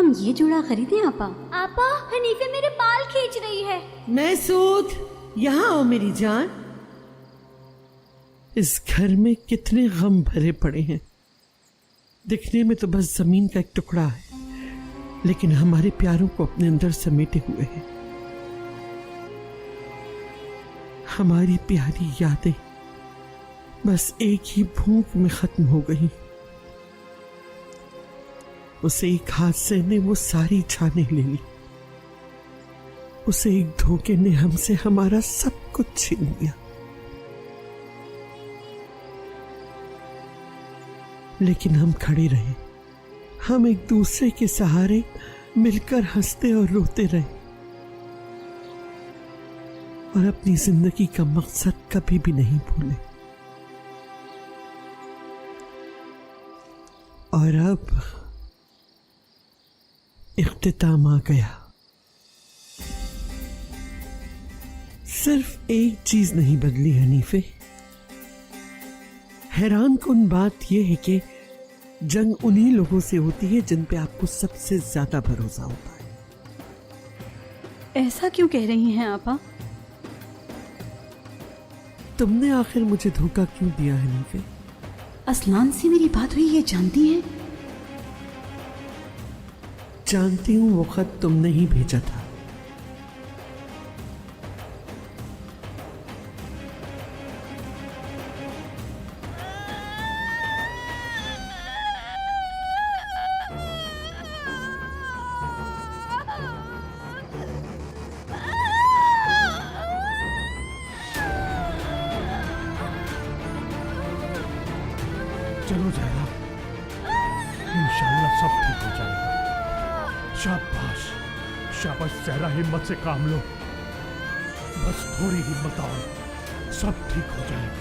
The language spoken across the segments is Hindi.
हम ये जोड़ा खरीदें आपा? आपा, हनीफे मेरे बाल खींच रही है। मैसूद, यहाँ आओ मेरी जान। इस घर में कितने गम भरे पड़े हैं। दिखने में तो बस जमीन का एक टुकड़ा है, लेकिन हमारे प्यारों को अपने अंदर समेटे हुए हैं। हमारी प्यारी यादें बस एक ही भूख में खत्म हो गई। उसे एक हादसे ने वो सारी जानें ले ली। उसे एक धोखे ने हमसे हमारा सब कुछ छीन लिया। लेकिन हम खड़े रहे, हम एक दूसरे के सहारे मिलकर हंसते और रोते रहे और अपनी जिंदगी का मकसद कभी भी नहीं भूले। और अब इख्तिताम आ गया। सिर्फ एक चीज नहीं बदली हनीफे। हैरान कुन बात यह है कि जंग उन्हीं लोगों से होती है जिन पे आपको सबसे ज्यादा भरोसा होता है। ऐसा क्यों कह रही हैं आपा? तुमने आखिर मुझे धोखा क्यों दिया हनीफे? असलान से मेरी बात हुई, ये जानती हैं? जानती हूं, वो खत तुमने ही भेजा था। चलो ज़हरा, इंशाअल्लाह सब ठीक हो जाएगा। शाबाश शाबाश ज़हरा, हिम्मत से काम लो, बस थोड़ी हिम्मत और, सब ठीक हो जाएगा।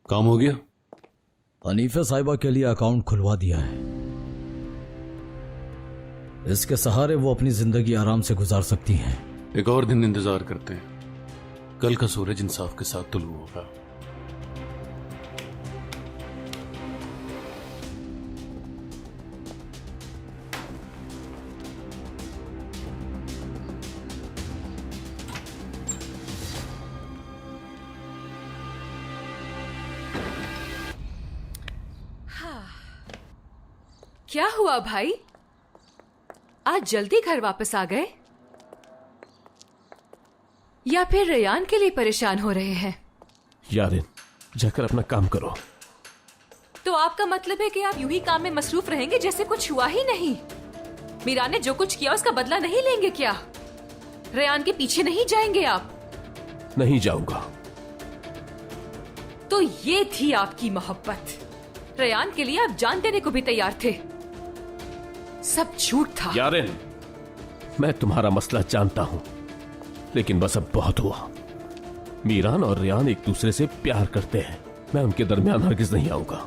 काम हो गया? हनीफा साहिबा के लिए अकाउंट खुलवा दिया है। इसके सहारे वो अपनी जिंदगी आराम से गुजार सकती हैं। एक और दिन इंतजार करते हैं, कल का सूरज इंसाफ के साथ तुलू होगा। क्या हुआ भाई, आज जल्दी घर वापस आ गए? या फिर रेयान के लिए परेशान हो रहे हैं? यारिन, जाकर अपना काम करो। तो आपका मतलब है कि आप यूं ही काम में मसरूफ रहेंगे जैसे कुछ हुआ ही नहीं? मीरा ने जो कुछ किया उसका बदला नहीं लेंगे क्या? रेयान के पीछे नहीं जाएंगे आप? नहीं जाऊंगा। तो ये थी आपकी मोहब्बत। रेयान के लिए आप जान देने को भी तैयार थे। सब झूठ था। यारिन, मैं तुम्हारा मसला जानता हूं, लेकिन बस अब बहुत हुआ। मीरान और रेयान एक दूसरे से प्यार करते हैं। मैं उनके दरमियान हरगिज नहीं आऊंगा।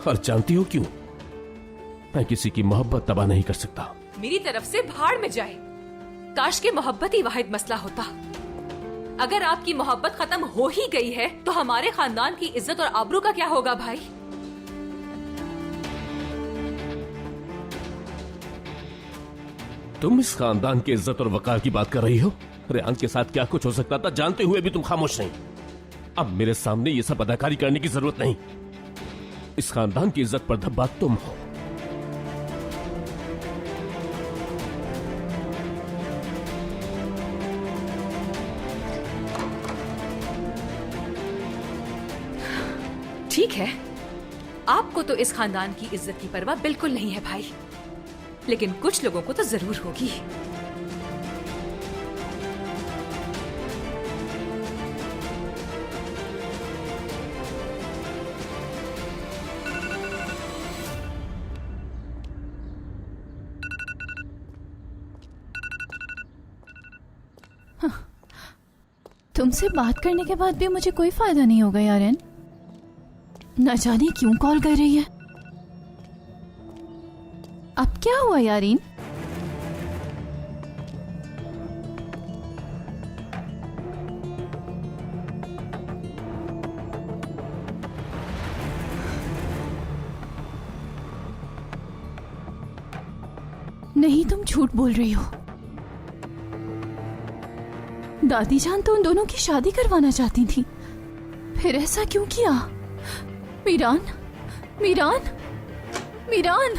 और जानती हो क्यों? मैं किसी की मोहब्बत तबाह नहीं कर सकता। मेरी तरफ से भाड़ में जाए। काश की मोहब्बत ही वाहिद मसला होता। अगर आपकी मोहब्बत खत्म हो ही गई है तो हमारे खानदान की इज्जत और आबरू का क्या होगा भाई? तुम इस खानदान की इज्जत और वकार की बात कर रही हो? रेयान के साथ क्या कुछ हो सकता था जानते हुए भी तुम खामोश नहीं। अब मेरे सामने ये सब अदाकारी करने की जरूरत नहीं। इस खानदान की इज्जत पर धब्बा तुम हो। ठीक है, आपको तो इस खानदान की इज्जत की परवाह बिल्कुल नहीं है भाई, लेकिन कुछ लोगों को तो जरूर होगी। तुमसे बात करने के बाद भी मुझे कोई फायदा नहीं होगा यारिन। न जाने क्यों कॉल कर रही है। अब क्या हुआ यारिन? नहीं, तुम झूठ बोल रही हो। दादी जान तो उन दोनों की शादी करवाना चाहती थी, फिर ऐसा क्यों किया? मीरान, मीरान, मीरान।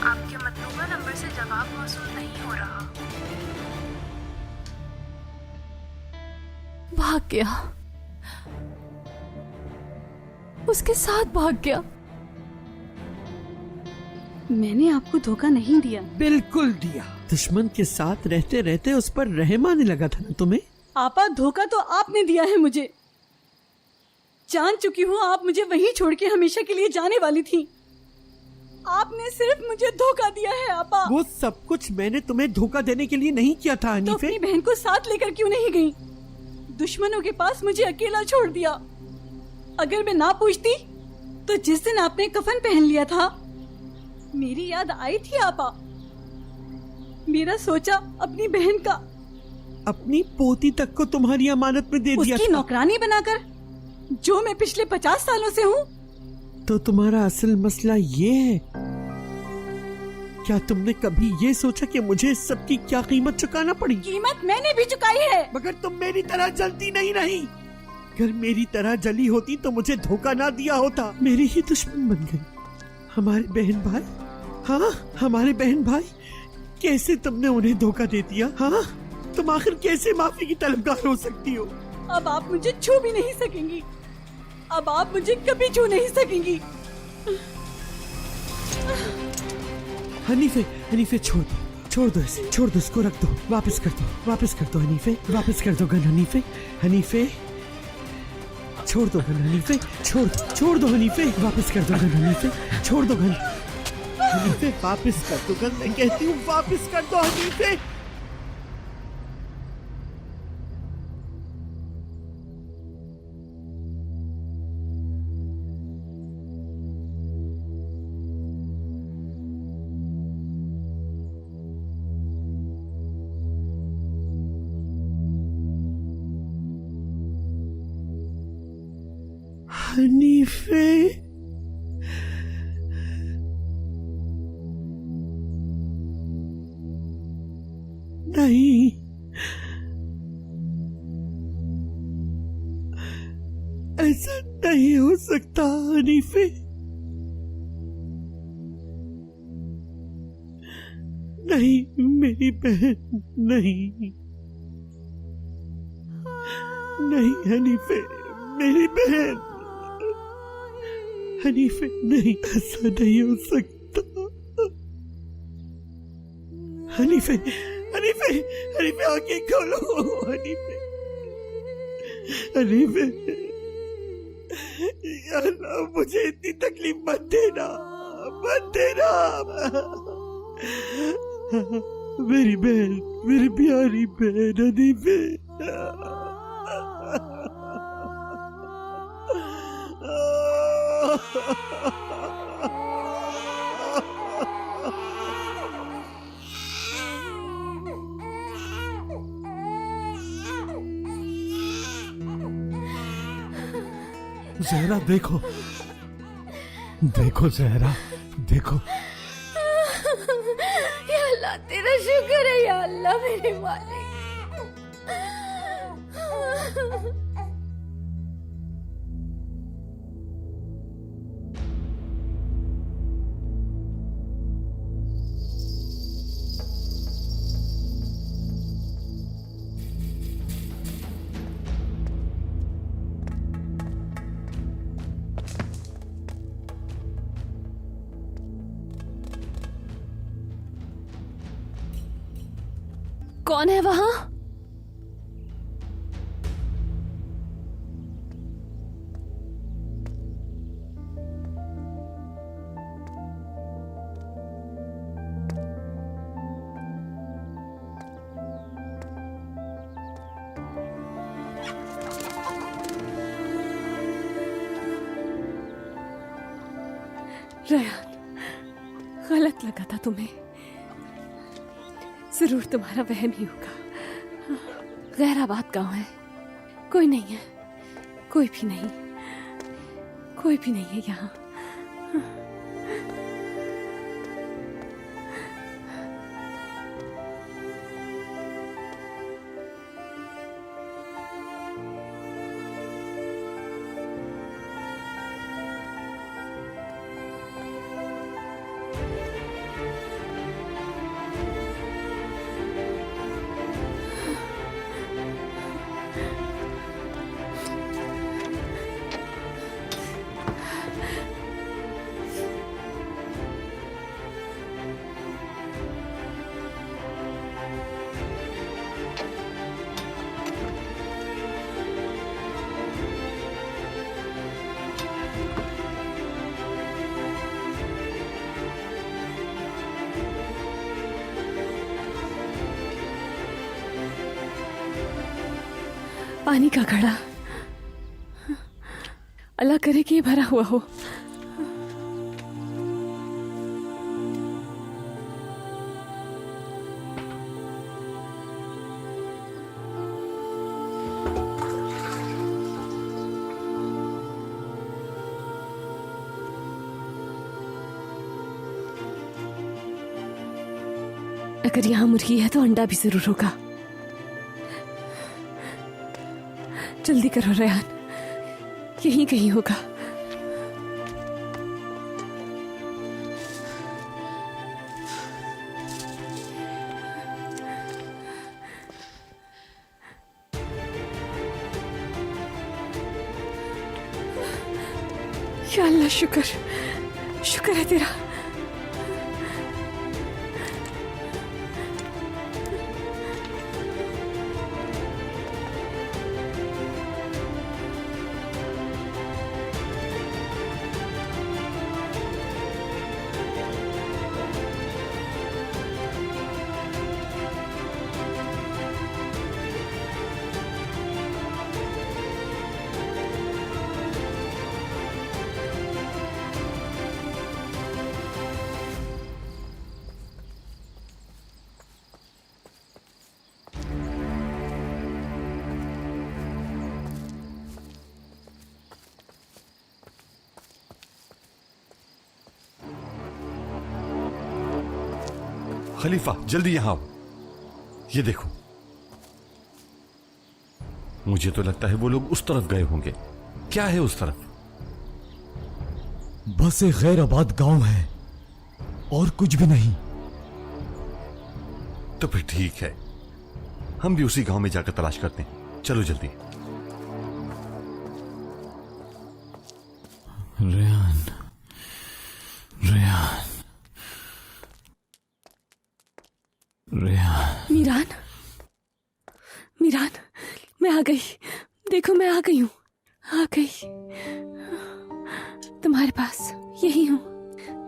आपके मतलूबा नंबर से जवाब मौसूल नहीं हो रहा। भाग गया, उसके साथ भाग गया। मैंने आपको धोखा नहीं दिया। बिल्कुल दिया। दुश्मन के साथ रहते रहते उस पर रहम आने लगा था ना तुम्हें। आपा, धोखा तो आपने दिया है मुझे। जान चुकी हूँ आप मुझे वहीं छोड़ के हमेशा के लिए जाने वाली थी। आपने सिर्फ मुझे धोखा दिया है आपा। वो सब कुछ मैंने तुम्हें धोखा देने के लिए नहीं किया था तो हनीफे। अपनी बहन को साथ लेकर क्यों नहीं गई? दुश्मनों के पास मुझे अकेला छोड़ दिया। अगर मैं ना पूछती तो जिस दिन आपने कफन पहन लिया था मेरी याद आई थी आपा। मेरा सोचा अपनी बहन का, अपनी पोती तक को तुम्हारी अमानत में दे दिया उसकी था। नौकरानी बनाकर, जो मैं पिछले 50 सालों से हूँ। तो तुम्हारा असल मसला ये है? क्या तुमने कभी ये सोचा कि मुझे इस सब की क्या कीमत चुकाना पड़ी? कीमत मैंने भी चुकाई है। मगर तुम मेरी तरह जलती नहीं रही। अगर मेरी तरह जली होती तो मुझे धोखा ना दिया होता। मेरी ही दुश्मन बन गई। हमारे बहन भाई, हाँ हमारे बहन भाई, कैसे तुमने उन्हें धोखा दे दिया? हाँ, तुम आखिर कैसे माफी की तलबगार हो सकती हो? अब आप मुझे छू भी नहीं सकेंगी। अब आप मुझे कभी छू नहीं सकेंगी। हनीफे, हनीफे छोड़ दो इसे, छोड़ दो इसको, रख दो, वापस कर दो हनीफे, वापस कर दो गन हनीफे, हनीफे छोड़ दो गन हनीफे, छोड़ दो हनीफे, वापस कर दो गन हनीफे, छोड़ दो गन हनीफे, वापस कर दो गन, मैं कहती हूँ वापस कर दो हनीफे। हनीफे, नहीं, ऐसा नहीं हो सकता हनीफे। नहीं मेरी बहन, नहीं नहीं हनीफे, मेरी बहन, हनीफे नहीं, ऐसा नहीं हो सकता। हनीफे, हनीफे, हनीफे आंखें खोलो, हनीफे, हनीफे, या अल्लाह मुझे इतनी तकलीफ मत देना, मत देना। मेरी बहन, मेरी प्यारी बहन हनीफे। जहरा देखो, देखो जहरा, देखो। या अल्लाह तेरा शुक्र है, या अल्लाह मेरे मालिक। कौन है वहां? रेहान, गलत लगा था तुम्हें। जरूर तुम्हारा वहम ही होगा। गैराबाद गांव है, कोई नहीं है, कोई भी नहीं, कोई भी नहीं है यहाँ। पानी का घड़ा, अल्लाह करे कि ये भरा हुआ हो। अगर यहाँ मुर्गी है तो अंडा भी जरूर होगा। जल्दी करो रेहान, यहीं कहीं होगा। या अल्लाह, शुक्र, शुक्र है तेरा। खलीफा, जल्दी यहां आओ। ये देखो, मुझे तो लगता है वो लोग उस तरफ गए होंगे। क्या है उस तरफ? बस एक गैराबाद गांव है और कुछ भी नहीं। तो फिर ठीक है, हम भी उसी गांव में जाकर तलाश करते हैं। चलो जल्दी। रेहान, रेहान, रेहान। मीरान, मीरान, मैं आ गई। देखो, मैं आ गई हूँ, आ गई। तुम्हारे पास यही हूँ,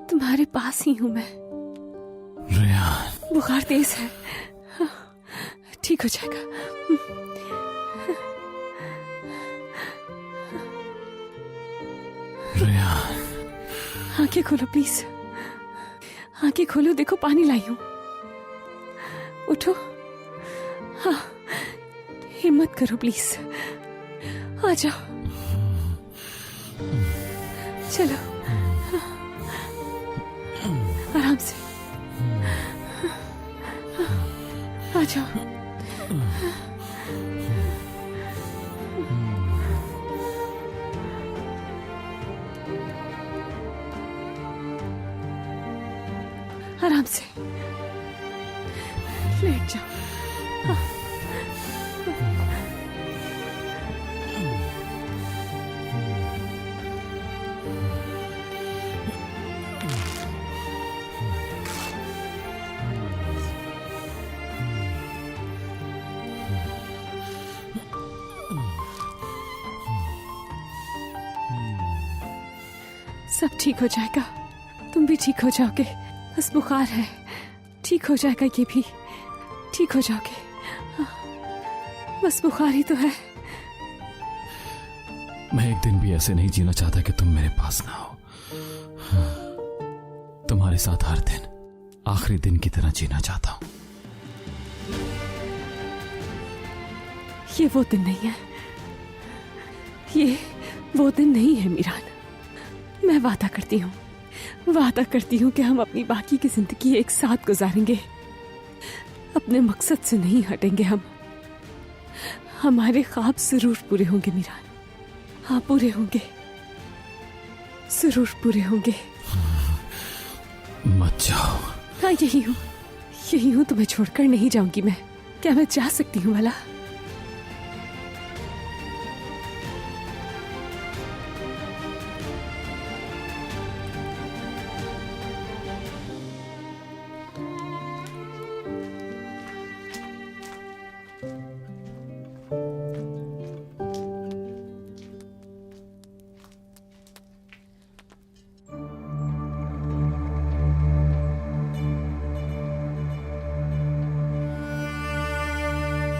तुम्हारे पास ही हूँ मैं। रेहान, बुखार तेज है, ठीक हो जाएगा। रेहान, आंखें खोलो प्लीज, आंखें खोलो। देखो, पानी लाई हूँ, उठो। हाँ, हिम्मत करो प्लीज, आ जाओ। चलो, आराम से आ जाओ। आराम से लेट जाओ। सब ठीक हो जाएगा, तुम भी ठीक हो जाओगे। बस बुखार है, ठीक हो जाएगा, ये भी ठीक हो जाओगे। बस बुखार ही तो है। मैं एक दिन भी ऐसे नहीं जीना चाहता कि तुम मेरे पास ना हो। तुम्हारे साथ हर दिन आखिरी दिन की तरह जीना चाहता हूं। ये वो दिन नहीं है, ये वो दिन नहीं है मीरान। मैं वादा करती हूँ कि हम अपनी बाकी की जिंदगी एक साथ गुजारेंगे। अपने मकसद से नहीं हटेंगे हम। हमारे ख्वाब जरूर पूरे होंगे मीरान। हाँ, पूरे होंगे, जरूर पूरे होंगे। मत जाओ। हाँ, यही हूँ, तुम्हें छोड़कर नहीं जाऊंगी मैं। क्या मैं जा सकती हूँ भला?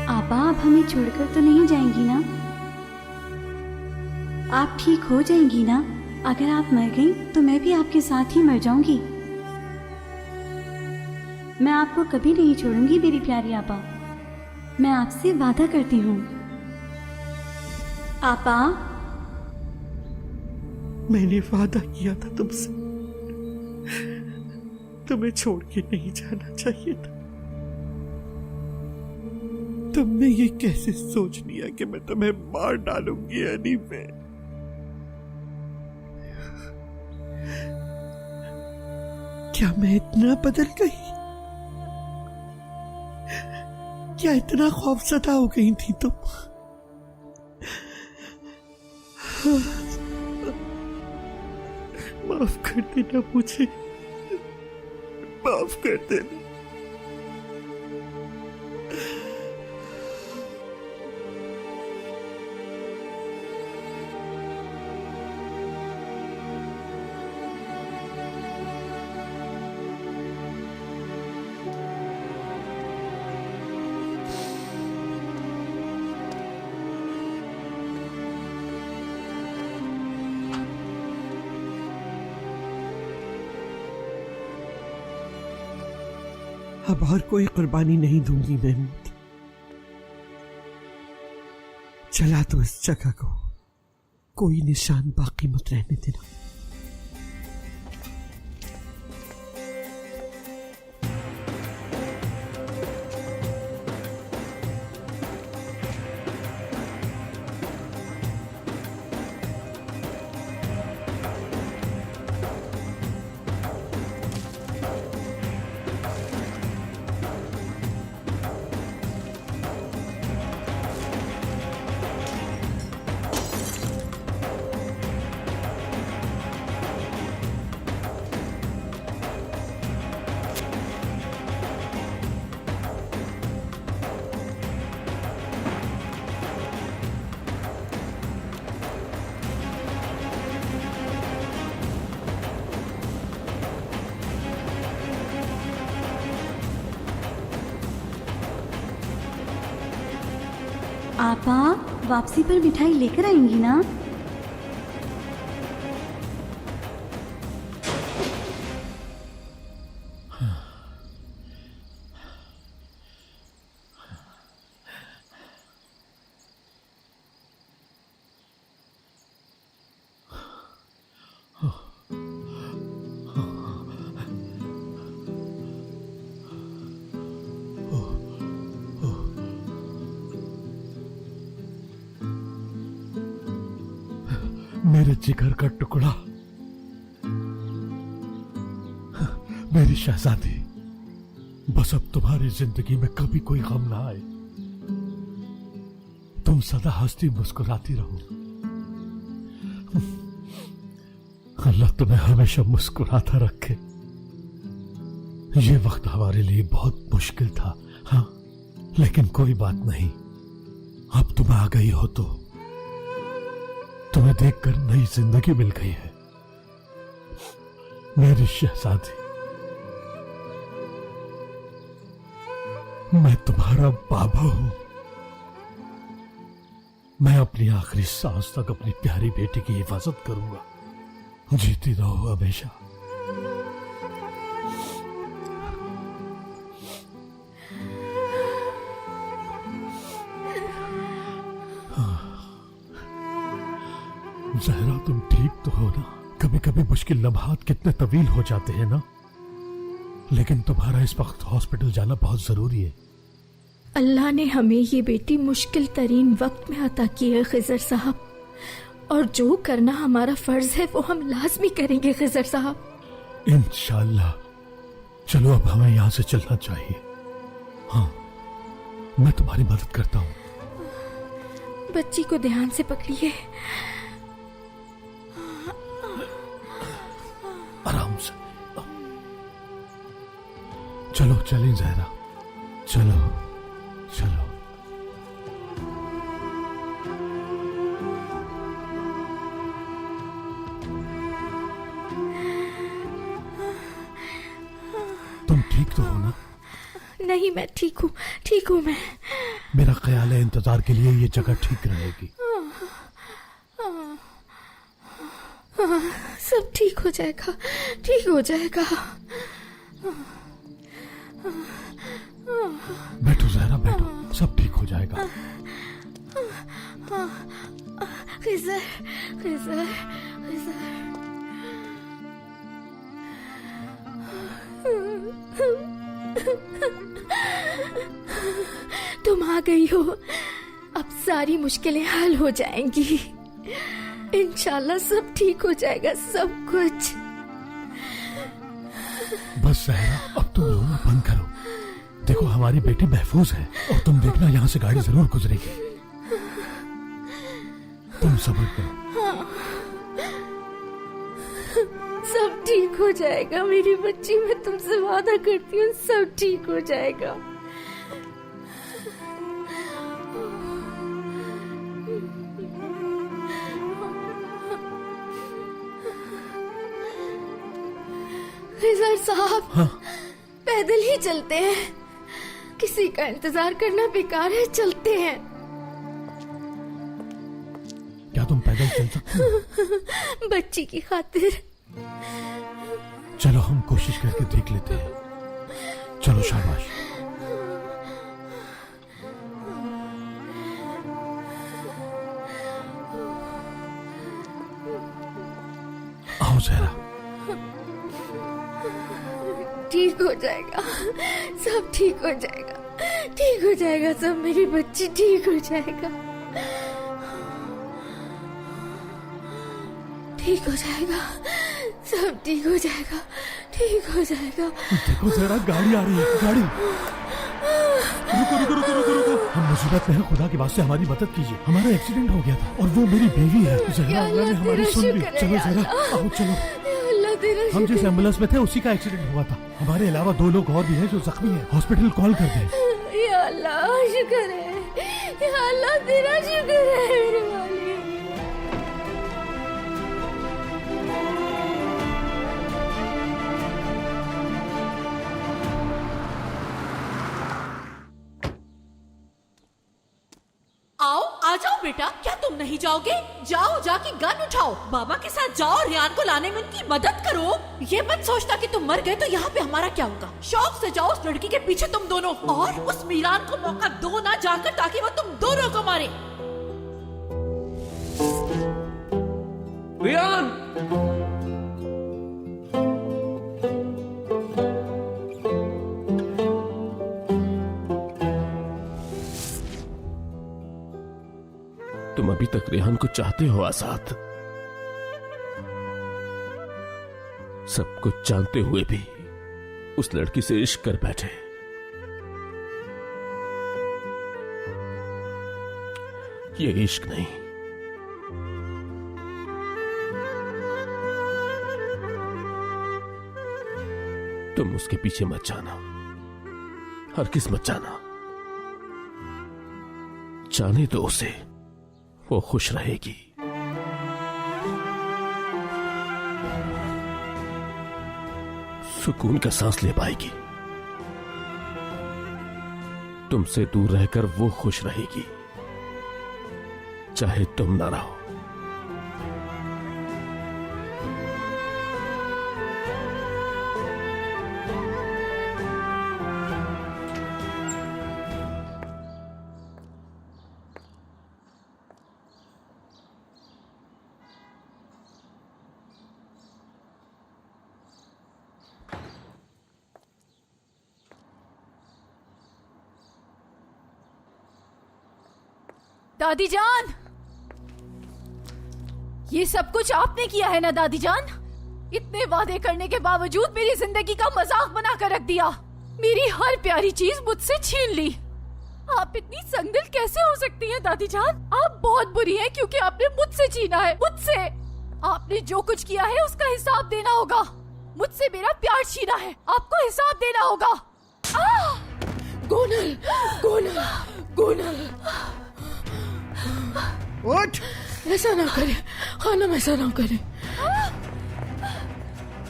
आपा, आप हमें छोड़कर तो नहीं जाएंगी ना? आप ठीक हो जाएंगी ना? अगर आप मर गई तो मैं भी आपके साथ ही मर जाऊंगी। मैं आपको कभी नहीं छोड़ूंगी मेरी प्यारी आपा। मैं आपसे वादा करती हूँ। आपा, मैंने वादा किया था तुमसे, तुम्हें छोड़ के नहीं जाना चाहिए था। तुमने ये कैसे सोच लिया कि मैं तुम्हें मार डालूंगी हनीफे? क्या मैं इतना बदल गई? क्या इतना खौफजदा हो गई थी तुम? माफ कर देना मुझे, माफ कर देना। अब और कोई कुर्बानी नहीं दूंगी महमूद। चला तो इस जगह को कोई निशान बाकी मत रहने देना। आपा, वापसी पर मिठाई लेकर आएंगी ना? मेरे जिगर का टुकड़ा, मेरी शहजादी, बस अब तुम्हारी जिंदगी में कभी कोई गम ना आए। तुम सदा हंसती मुस्कुराती रहो। अल्लाह तुम्हें हमेशा मुस्कुराता रखे। ये वक्त हमारे लिए बहुत मुश्किल था, हाँ, लेकिन कोई बात नहीं। अब तुम आ गई हो तो तुम्हें देखकर नई जिंदगी मिल गई है मेरी शहजादी। मैं तुम्हारा बाबा हूं। मैं अपनी आखिरी सांस तक अपनी प्यारी बेटी की हिफाजत करूंगा। जीती रहो हमेशा। जहरा तुम ठीक तो हो ना? कभी कभी मुश्किल लम्हात कितने तवील हो जाते हैं ना, लेकिन तुम्हारा इस वक्त हॉस्पिटल जाना बहुत जरूरी है। अल्लाह ने हमें ये बेटी मुश्किल तरीन वक्त में अता की है खिजर साहब, और जो करना हमारा फर्ज है वो हम लाजमी करेंगे खिजर साहब। इंशाल्लाह। चलो अब हमें यहाँ से चलना चाहिए। हाँ, मैं तुम्हारी मदद करता हूँ। बच्ची को ध्यान से पकड़िए। आराम से। चलो चलें जहरा, चलो चलो। तुम ठीक तो हो ना? नहीं, मैं ठीक हूँ मैं। मेरा ख्याल है इंतजार के लिए ये जगह ठीक रहेगी। सब ठीक हो जाएगा, ठीक हो जाएगा। बैठो जहरा, बैठो, सब ठीक हो जाएगा। खिजर खिजर खिजर। तुम आ गई हो, अब सारी मुश्किलें हल हो जाएंगी। इंशाल्लाह सब ठीक हो जाएगा, सब कुछ। बस जहरा, अब तुम रोना बंद करो। देखो हमारी बेटी महफूज है, और तुम देखना यहाँ से गाड़ी जरूर गुजरेगी। तुम सब्र करो। सब ठीक हो जाएगा मेरी बच्ची, मैं तुमसे वादा करती हूँ, सब ठीक हो जाएगा। खिजर साहब, हाँ? पैदल ही चलते हैं, किसी का इंतजार करना बेकार है, चलते हैं। क्या तुम पैदल चल सकते हो? बच्ची की खातिर। चलो हम कोशिश करके देख लेते हैं। चलो शाबाश। आओ जहरा। ठीक हो जाएगा, सब ठीक हो जाएगा, ठीक हो जाएगा सब, मेरी बच्ची ठीक हो जाएगा, ठीक हो जाएगा, सब ठीक हो जाएगा, ठीक हो जाएगा। देखो जरा गाड़ी आ रही है, गाड़ी। रुको रुको रुको रुको रुको, हम मुसीबत में हैं, खुदा की बात से हमारी मदद कीजिए। हमारा एक्सीडेंट हो गया था और वो मेरी बेबी है। जहरा, अल्लाह ने हमारी सुन ली। चलो जरा, आओ चलो। हम जिस एम्बुलेंस में थे उसी का एक्सीडेंट हुआ था। हमारे अलावा 2 लोग और भी हैं जो जख्मी हैं। हॉस्पिटल कॉल कर दें। या अल्लाह, शुक्र है, या अल्लाह तेरा शुक्र है मेरे वाले। आओ, आ जाओ बेटा, क्या तुम नहीं जाओगे? जाओ, जाके गन उठाओ, बाबा के साथ जाओ, रियान को लाने में उनकी मदद करो। ये मत सोचना कि तुम मर गए तो यहाँ पे हमारा क्या होगा। शौक से जाओ उस लड़की के पीछे तुम दोनों, और उस मीरान को मौका दो ना जाकर, ताकि वो तुम दोनों को मारे। रियान! तुम अभी तक रेहान को चाहते हो आजाद, सब कुछ जानते हुए भी उस लड़की से इश्क कर बैठे। ये इश्क नहीं, तुम उसके पीछे मत जाना, हरगिज़ मत जाना। जाने दो उसे, वो खुश रहेगी। सुकून का सांस ले पाएगी। तुमसे दूर रहकर वो खुश रहेगी, चाहे तुम ना रहो। दादी जान, ये सब कुछ आपने किया है ना दादी जान? इतने वादे करने के बावजूद मेरी जिंदगी का मजाक बना कर रख दिया, मेरी हर प्यारी चीज मुझसे छीन ली। आप इतनी संगदिल कैसे हो सकती हैं दादी जान? आप बहुत बुरी हैं क्योंकि आपने मुझसे छीना है, मुझसे। आपने जो कुछ किया है उसका हिसाब देना होगा। मुझसे मेरा प्यार छीना है, आपको हिसाब देना होगा। गोनल, गोनल, गोनल, उठ! ऐसा ना करे खानम, ऐसा ना करे।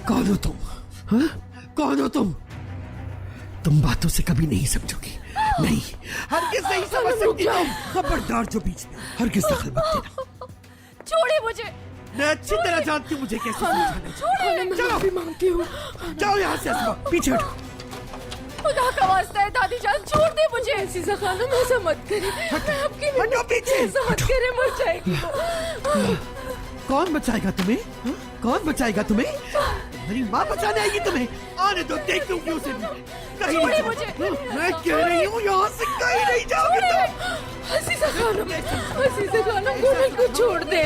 कौन हो तुम? हाँ? कौन हो तुम? तुम बातों से कभी नहीं समझोगी, नहीं, हरगिज़ नहीं समझ सकती तुम। खबरदार जो बीच में हरगिज़ दखल मत देना। छोड़े मुझे। मैं अच्छी तरह जानती हूँ मुझे कैसे समझाना है। मैं माफी मांगती हूँ। जाओ यहाँ से अस्मा, पीछे हटो। खुदा का वास्ता है दादी जान, छोड़ दे मुझे। अजीजा खानम, ऐसा मत करे। हटो पीछे। ऐसा मत करे, मर जाएगी वो। कौन बचाएगा तुम्हें? हाँ? कौन बचाएगा तुम्हें? मेरी माँ बचाने आएगी तुम्हें। आने दो, देख लूंगी उसे भी। कहीं नहीं जाओ। मैं कह रही हूँ यहाँ से कहीं नहीं जाओगे तुम। अजीजा खानम, अजीजा खानम, गोनल को छोड़ दे।